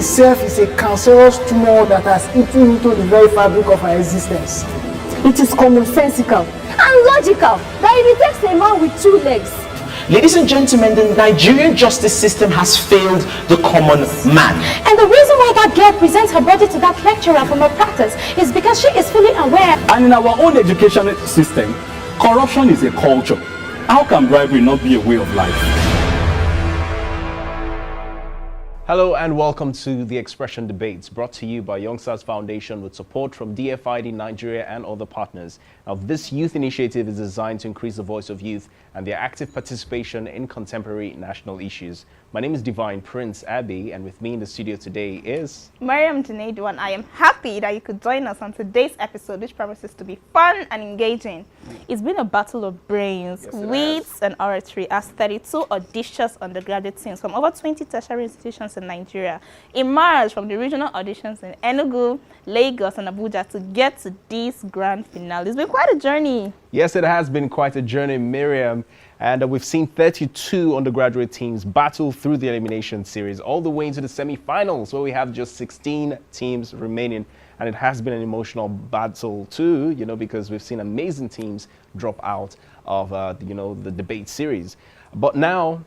itself is a cancerous tumor that has eaten into the very fabric of our existence. It is commonsensical and logical that if it takes a man with 2 legs. Ladies and gentlemen, the Nigerian justice system has failed the common man. And the reason why that girl presents her body to that lecturer for malpractice is because she is fully aware. And in our own education system, corruption is a culture. How can bribery not be a way of life? Hello and welcome to The Expression Debates, brought to you by Youngsters Foundation with support from DFID Nigeria and other partners. Now, this youth initiative is designed to increase the voice of youth and their active participation in contemporary national issues. My name is Divine Prince Abbey, and with me in the studio today is Mariam Junaidu, and I am happy that you could join us on today's episode, which promises to be fun and engaging. It's been a battle of brains, wits, and oratory as 32 audacious undergraduate teams from over 20 tertiary institutions in Nigeria emerged from the regional auditions in Enugu, Lagos, and Abuja to get to this grand finale. It's been quite a journey. Yes, it has been quite a journey, Miriam. And we've seen 32 undergraduate teams battle through the elimination series all the way into the semi-finals, where we have just 16 teams remaining. And it has been an emotional battle too, because we've seen amazing teams drop out of, the debate series. But now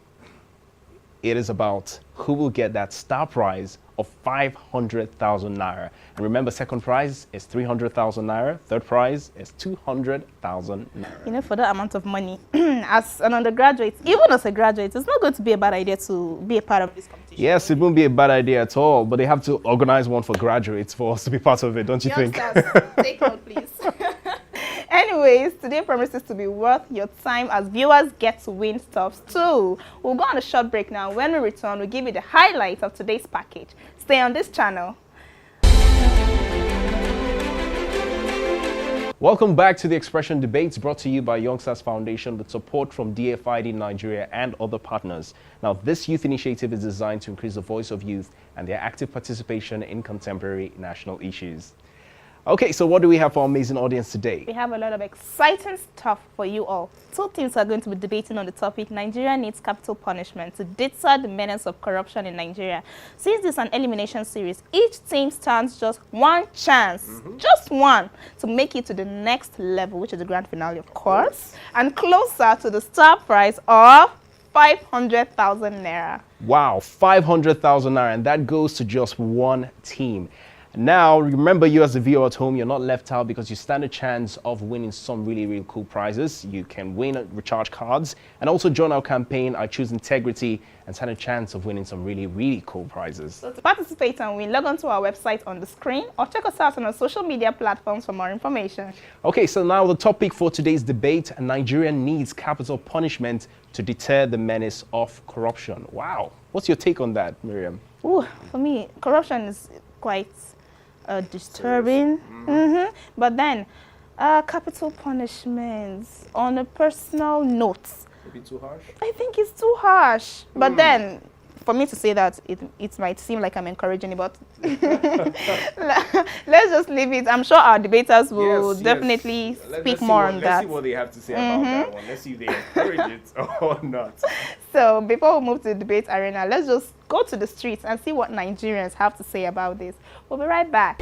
it is about who will get that star prize of 500,000 naira. And remember, second prize is 300,000 naira. Third prize is 200,000 naira. For that amount of money, as an undergraduate, even as a graduate, it's not going to be a bad idea to be a part of this competition. Yes, it won't be a bad idea at all, but they have to organize one for graduates for us to be part of it, don't you think? Take note, please. Anyways, today promises to be worth your time as viewers get to win stuffs too. We'll go on a short break now. When we return, we'll give you the highlights of today's package. Stay on this channel. Welcome back to The Expression Debates, brought to you by Youngsters Foundation with support from DFID Nigeria and other partners. Now, this youth initiative is designed to increase the voice of youth and their active participation in contemporary national issues. Okay, so what do we have for our amazing audience today? We have a lot of exciting stuff for you all. 2 teams are going to be debating on the topic, Nigeria needs capital punishment to deter the menace of corruption in Nigeria. Since this is an elimination series, each team stands just one chance, just one, to make it to the next level, which is the grand finale, of course, and closer to the star prize of 500,000 naira. Wow, 500,000 naira, and that goes to just one team. Now, remember, you as a viewer at home, you're not left out because you stand a chance of winning some really, really cool prizes. You can win recharge cards and also join our campaign, I Choose Integrity, and stand a chance of winning some really, really cool prizes. So to participate and win, log on to our website on the screen or check us out on our social media platforms for more information. Okay, so now the topic for today's debate, Nigeria needs capital punishment to deter the menace of corruption. Wow. What's your take on that, Miriam? Ooh, for me, corruption is quite disturbing. But then, capital punishments on a personal note. Maybe too harsh? I think it's too harsh. But then, for me to say that, it might seem like I'm encouraging it, but let's just leave it. I'm sure our debaters will definitely speak more on that. Let's see what they have to say about that one. Let's see if they encourage it or not. So before we move to the debate arena, let's just go to the streets and see what Nigerians have to say about this. We'll be right back.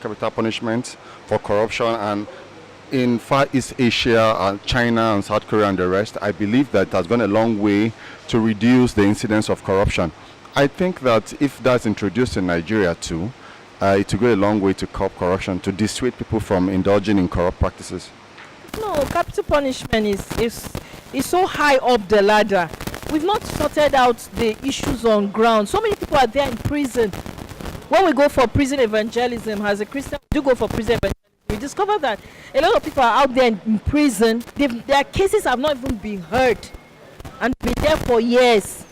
Capital punishment for corruption, and in Far East Asia and China and South Korea and the rest, I believe that has gone a long way to reduce the incidence of corruption. I think that if that's introduced in Nigeria too, it will go a long way to curb corruption, to dissuade people from indulging in corrupt practices. No, capital punishment is so high up the ladder. We've not sorted out the issues on ground. So many people are there in prison. When we go for prison evangelism, as a Christian, we do go for prison evangelism. We discover that a lot of people are out there in prison. Their cases have not even been heard and been there for years.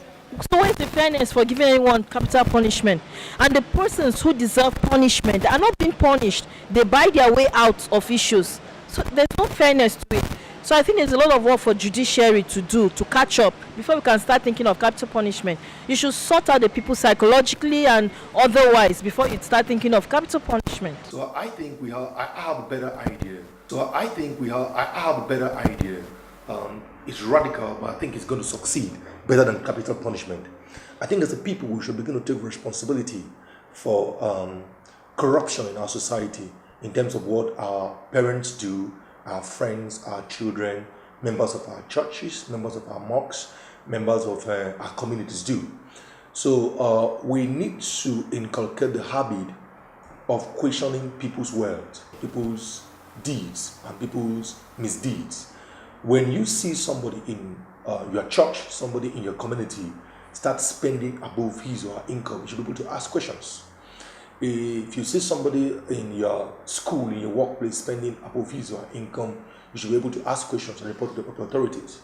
So where's the fairness for giving anyone capital punishment? And the persons who deserve punishment are not being punished. They buy their way out of issues. So there's no fairness to it. So I think there's a lot of work for judiciary to do to catch up before we can start thinking of capital punishment. You should sort out the people psychologically and otherwise before you start thinking of capital punishment. So I think I have a better idea. I have a better idea. It's radical, but I think it's going to succeed better than capital punishment. I think as a people, we should begin to take responsibility for corruption in our society in terms of what our parents do, our friends, our children, members of our churches, members of our mosques, members of our communities do. So we need to inculcate the habit of questioning people's words, people's deeds, and people's misdeeds. When you see somebody in your church, somebody in your community start spending above his or her income, you should be able to ask questions. If you see somebody in your school, in your workplace, spending above his or her income, you should be able to ask questions and report to the proper authorities.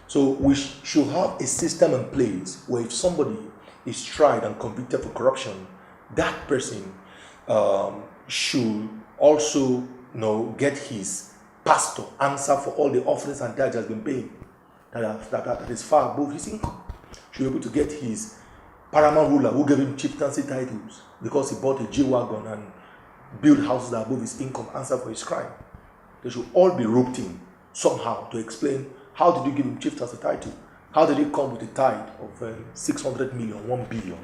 So we should have a system in place where if somebody is tried and convicted for corruption, that person should also get his pastor answer for all the offerings and tithes has been paid that is far above his income. Should be able to get his paramount ruler who gave him chieftaincy titles because he bought a G-Wagon and built houses that above his income answer for his crime. They should all be roped in somehow to explain how did you give him chieftaincy title? How did he come with a tithe of 600 million, 1 billion?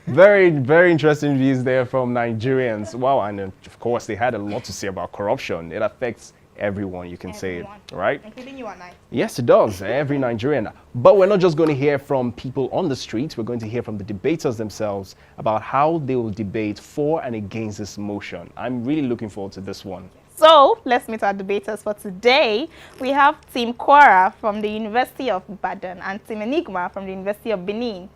Very, very interesting views there from Nigerians. Wow, and of course they had a lot to say about corruption. It affects everyone, you can say, right? Including you and I. Yes, it does, every Nigerian. But we're not just going to hear from people on the streets, we're going to hear from the debaters themselves about how they will debate for and against this motion. I'm really looking forward to this one. So let's meet our debaters for today. We have Team QUORA from the University of Ibadan and Team ENIGMA from the University of Benin.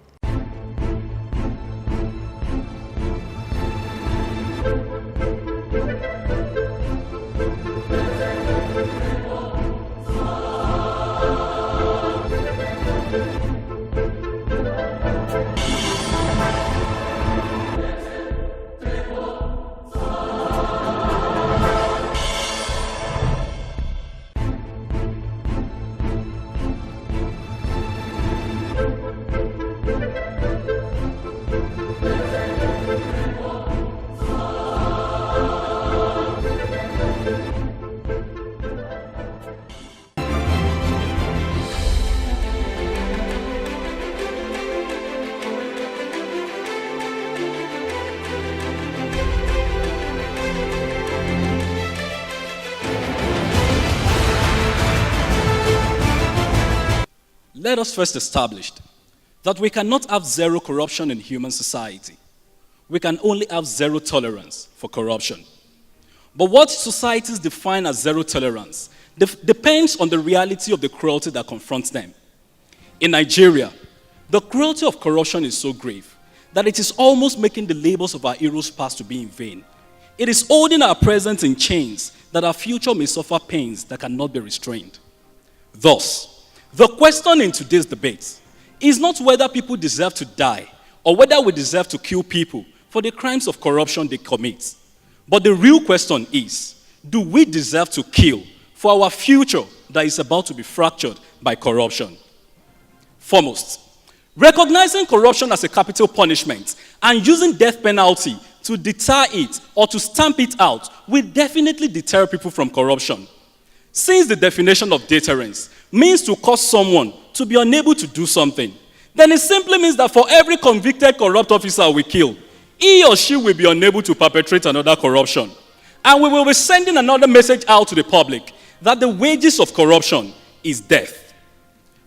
Let us first establish that we cannot have zero corruption in human society. We can only have zero tolerance for corruption. But what societies define as zero tolerance depends on the reality of the cruelty that confronts them. In Nigeria, the cruelty of corruption is so grave that it is almost making the labors of our heroes past to be in vain. It is holding our present in chains that our future may suffer pains that cannot be restrained. Thus, the question in today's debate is not whether people deserve to die or whether we deserve to kill people for the crimes of corruption they commit. But the real question is, do we deserve to kill for our future that is about to be fractured by corruption? Foremost, recognizing corruption as a capital punishment and using death penalty to deter it or to stamp it out will definitely deter people from corruption. Since the definition of deterrence means to cause someone to be unable to do something, then it simply means that for every convicted corrupt officer we kill, he or she will be unable to perpetrate another corruption. And we will be sending another message out to the public that the wages of corruption is death.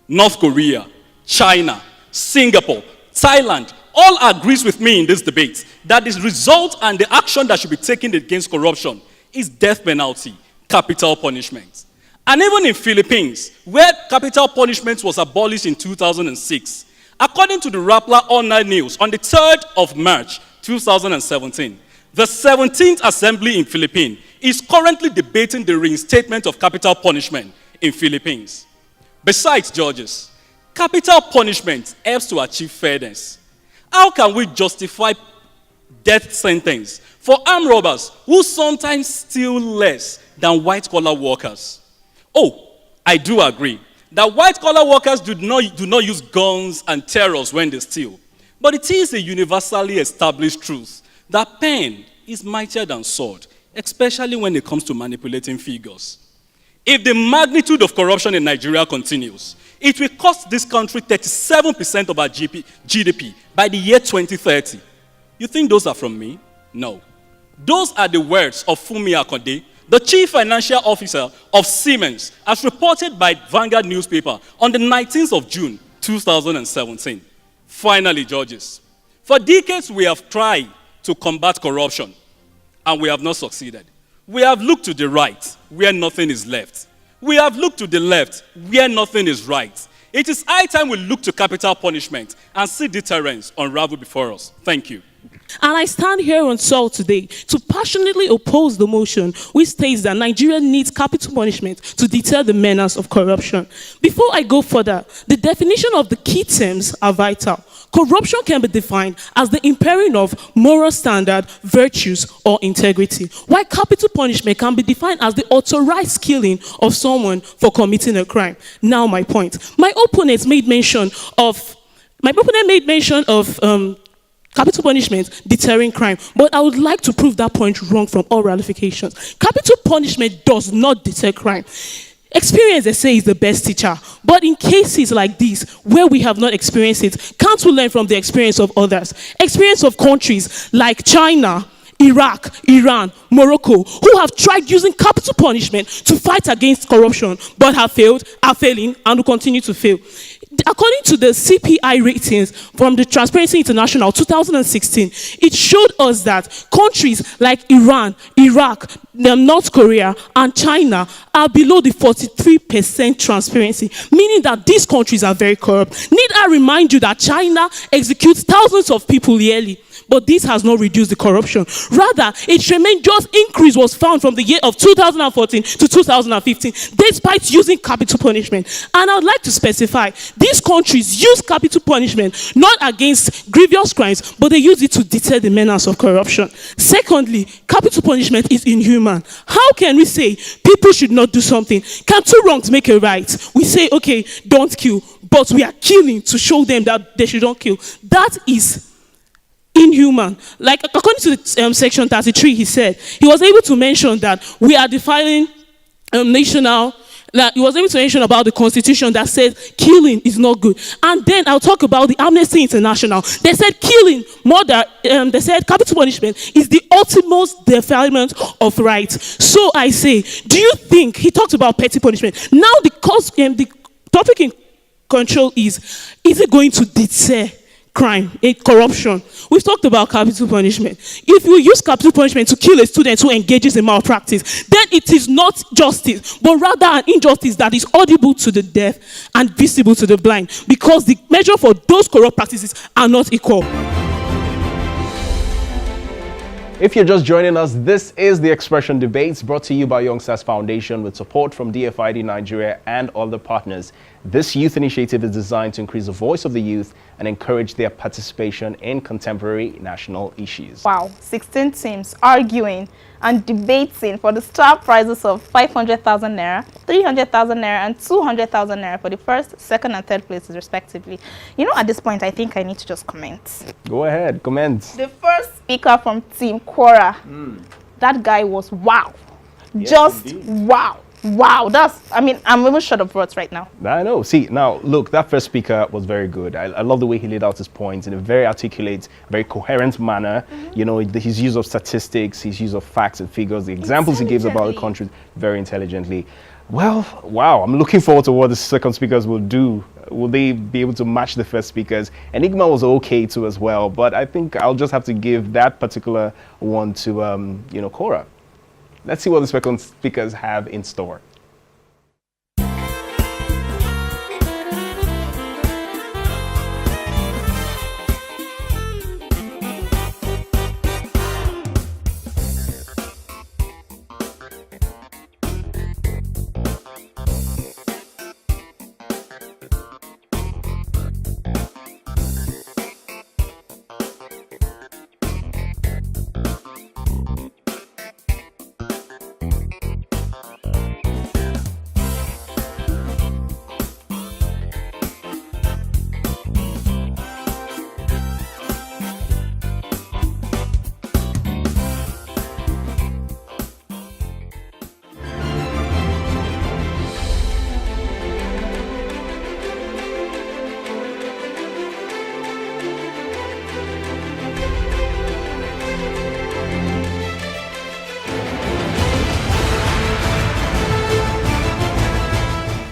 North Korea, China, Singapore, Thailand all agrees with me in this debate that the result and the action that should be taken against corruption is death penalty, capital punishment. And even in Philippines, where capital punishment was abolished in 2006, according to the Rappler Online News on the 3rd of March 2017, the 17th Assembly in Philippines is currently debating the reinstatement of capital punishment in Philippines. Besides, judges, capital punishment helps to achieve fairness. How can we justify death sentence for armed robbers who sometimes steal less than white-collar workers? Oh, I do agree that white-collar workers do not use guns and terrors when they steal. But it is a universally established truth that pen is mightier than sword, especially when it comes to manipulating figures. If the magnitude of corruption in Nigeria continues, it will cost this country 37% of our GDP by the year 2030. You think those are from me? No. Those are the words of Fumi Akande, the Chief Financial Officer of Siemens, as reported by Vanguard newspaper on the 19th of June, 2017. Finally, judges, for decades we have tried to combat corruption, and we have not succeeded. We have looked to the right, where nothing is left. We have looked to the left, where nothing is right. It is high time we look to capital punishment and see deterrence unravel before us. Thank you. And I stand here on soil today to passionately oppose the motion which states that Nigeria needs capital punishment to deter the menace of corruption. Before I go further, the definition of the key terms are vital. Corruption can be defined as the impairing of moral standard, virtues, or integrity, while capital punishment can be defined as the authorized killing of someone for committing a crime. Now my point. My opponent made mention of capital punishment deterring crime, but I would like to prove that point wrong from all ramifications. Capital punishment does not deter crime. Experience, they say, is the best teacher. But in cases like this, where we have not experienced it, can't we learn from the experience of others? Experience of countries like China, Iraq, Iran, Morocco, who have tried using capital punishment to fight against corruption, but have failed, are failing, and will continue to fail. According to the CPI ratings from the Transparency International 2016, it showed us that countries like Iran, Iraq, North Korea, and China are below the 43% transparency, meaning that these countries are very corrupt. Need I remind you that China executes thousands of people yearly? But this has not reduced the corruption. Rather, a tremendous increase was found from the year of 2014 to 2015, despite using capital punishment. And I would like to specify, these countries use capital punishment not against grievous crimes, but they use it to deter the menace of corruption. Secondly, capital punishment is inhuman. How can we say people should not do something? Can two wrongs make a right? We say, okay, don't kill, but we are killing to show them that they should not kill. That is inhuman. Like according to the, section 33, he said, he was able to mention that we are defining national, that he was able to mention about the constitution that says killing is not good. And then I'll talk about the Amnesty International. They said killing, they said capital punishment is the ultimate defilement of rights. So I say, do you think, he talked about petty punishment. Now the topic in control is it going to deter crime, corruption? We've talked about capital punishment. If you use capital punishment to kill a student who engages in malpractice, then it is not justice, but rather an injustice that is audible to the deaf and visible to the blind, because the measure for those corrupt practices are not equal. If you're just joining us, this is The Expression Debates, brought to you by Youngsters Foundation with support from DFID Nigeria and other partners. This youth initiative is designed to increase the voice of the youth and encourage their participation in contemporary national issues. Wow, 16 teams arguing and debating for the star prizes of 500,000 naira, 300,000 naira, and 200,000 naira for the first, second, and third places, respectively. You know, at this point, I think I need to just comment. Go ahead, comment. The first speaker from Team QUORA, that guy was wow. Yes, just indeed. wow. Wow, I'm even short of words right now. I know. See, now, look, that first speaker was very good. I love the way he laid out his points in a very articulate, very coherent manner. You know, his use of statistics, his use of facts and figures, the examples he gives about the country very intelligently. Well, wow, I'm looking forward to what the second speakers will do. Will they be able to match the first speakers? ENIGMA was okay too as well, but I think I'll just have to give that particular one to, QUORA. Let's see what the second speakers have in store.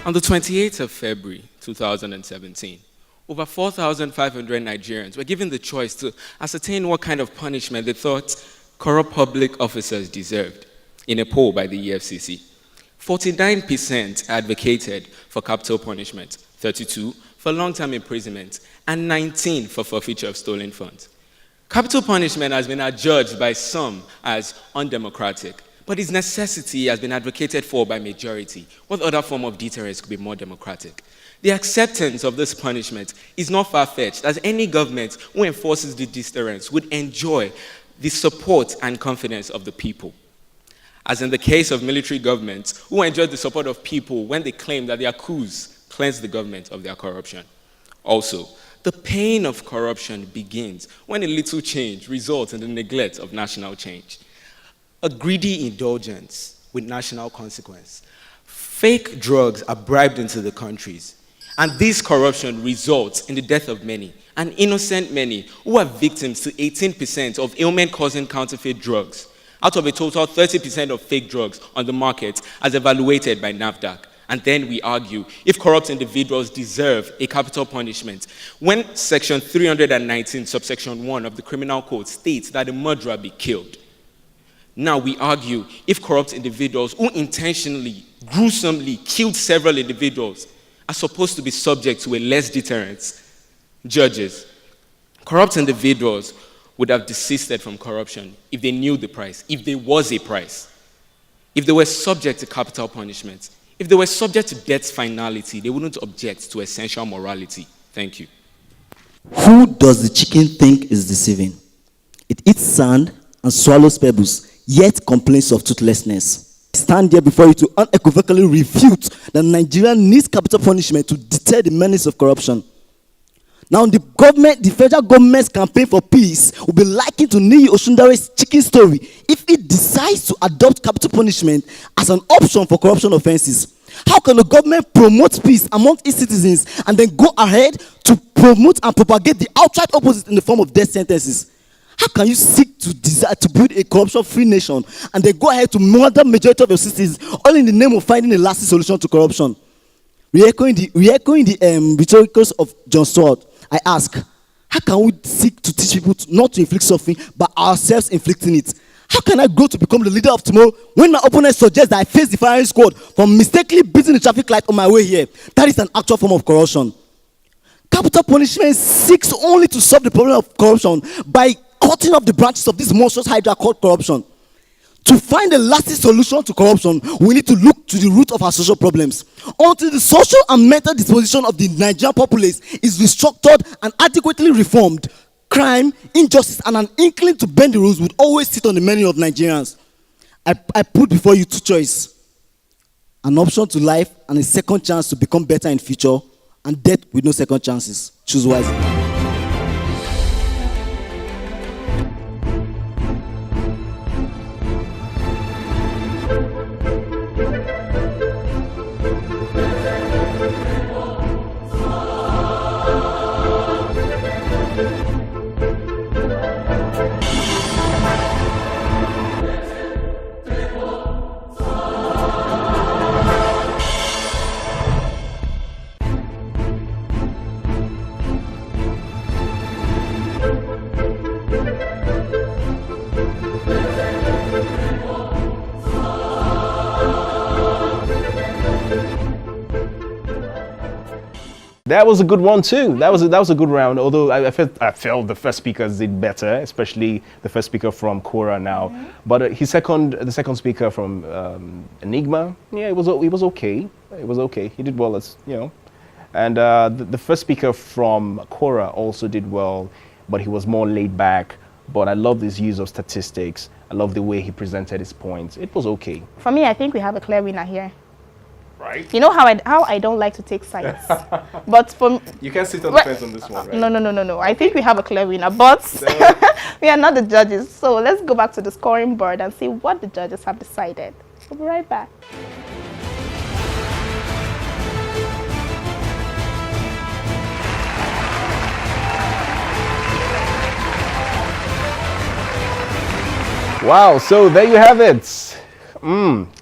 On the 28th of February 2017, over 4,500 Nigerians were given the choice to ascertain what kind of punishment they thought corrupt public officers deserved in a poll by the EFCC. 49% advocated for capital punishment, 32% for long-term imprisonment, and 19% for forfeiture of stolen funds. Capital punishment has been adjudged by some as undemocratic, but its necessity has been advocated for by majority. What other form of deterrence could be more democratic? The acceptance of this punishment is not far-fetched, as any government who enforces the deterrence would enjoy the support and confidence of the people. As in the case of military governments, who enjoyed the support of people when they claimed that their coups cleansed the government of their corruption. Also, the pain of corruption begins when a little change results in the neglect of national change. A greedy indulgence with national consequence. Fake drugs are bribed into the countries, and this corruption results in the death of many, and innocent many, who are victims to 18% of ailment-causing counterfeit drugs, out of a total 30% of fake drugs on the market as evaluated by NAFDAC. And then we argue if corrupt individuals deserve a capital punishment, when Section 319, subsection 1 of the Criminal Code states that a murderer be killed. Now we argue if corrupt individuals who intentionally, gruesomely killed several individuals are supposed to be subject to a less deterrence. Judges, corrupt individuals would have desisted from corruption if they knew the price, if there was a price. If they were subject to capital punishment, if they were subject to death's finality, they wouldn't object to essential morality. Thank you. Who does the chicken think is deceiving? It eats sand and swallows pebbles, yet complains of toothlessness. I stand here before you to unequivocally refute that Nigeria needs capital punishment to deter the menace of corruption. Now, the federal government's campaign for peace will be likened to Niyi Osundare's chicken story if it decides to adopt capital punishment as an option for corruption offenses. How can the government promote peace among its citizens and then go ahead to promote and propagate the outright opposite in the form of death sentences? How can you seek to desire to build a corruption-free nation and then go ahead to murder majority of your citizens all in the name of finding a lasting solution to corruption? Re-echoing the rhetoricals of John Stuart, I ask, how can we seek to teach people not to inflict suffering, but ourselves inflicting it? How can I grow to become the leader of tomorrow when my opponent suggests that I face the firing squad for mistakenly beating the traffic light on my way here? That is an actual form of corruption. Capital punishment seeks only to solve the problem of corruption by cutting off the branches of this monstrous hydra called corruption. To find a lasting solution to corruption, we need to look to the root of our social problems. Until the social and mental disposition of the Nigerian populace is restructured and adequately reformed, crime, injustice, and an inkling to bend the rules would always sit on the menu of Nigerians. I put before you two choices: an option to life and a second chance to become better in future, and death with no second chances. Choose wisely. That was a good one too. That was a good round. Although I felt the first speakers did better, especially the first speaker from QUORA now. But the second speaker from ENIGMA, yeah, it was okay. It was okay. He did well, as you know. And the first speaker from QUORA also did well, but he was more laid back. But I love his use of statistics. I love the way he presented his points. It was okay. For me, I think we have a clear winner here. Right. You know how I don't like to take sides, but for you can't sit on the fence on this one, right? No. I think we have a clear winner, but we are not the judges. So let's go back to the scoring board and see what the judges have decided. We'll be right back. Wow, so there you have it.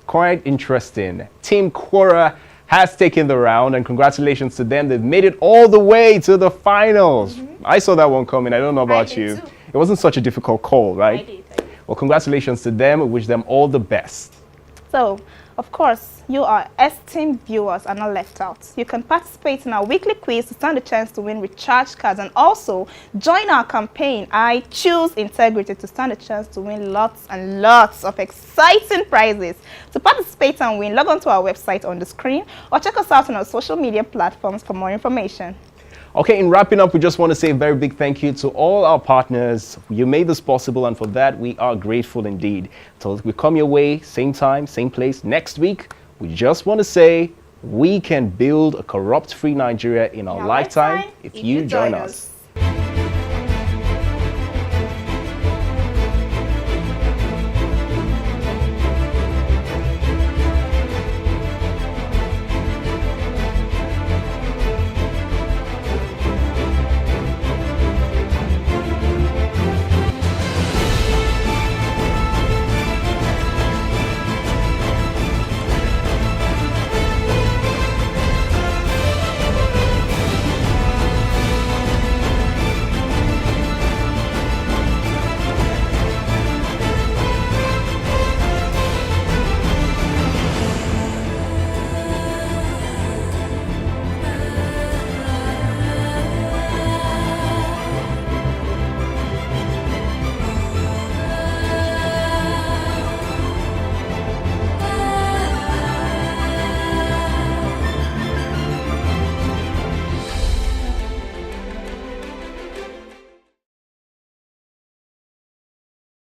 Quite interesting. Team QUORA has taken the round, and congratulations to them. They've made it all the way to the finals. I saw that one coming. I don't know about you. Too. It wasn't such a difficult call, right? I did. Well, congratulations to them. We wish them all the best. So, of course, you, our esteemed viewers, are not left out. You can participate in our weekly quiz to stand a chance to win recharge cards, and also join our campaign, I Choose Integrity, to stand a chance to win lots and lots of exciting prizes. To participate and win, log on to our website on the screen or check us out on our social media platforms for more information. Okay, in wrapping up, we just want to say a very big thank you to all our partners. You made this possible, and for that, we are grateful indeed. So we come your way, same time, same place, next week. We just want to say we can build a corrupt-free Nigeria in our lifetime if you join us.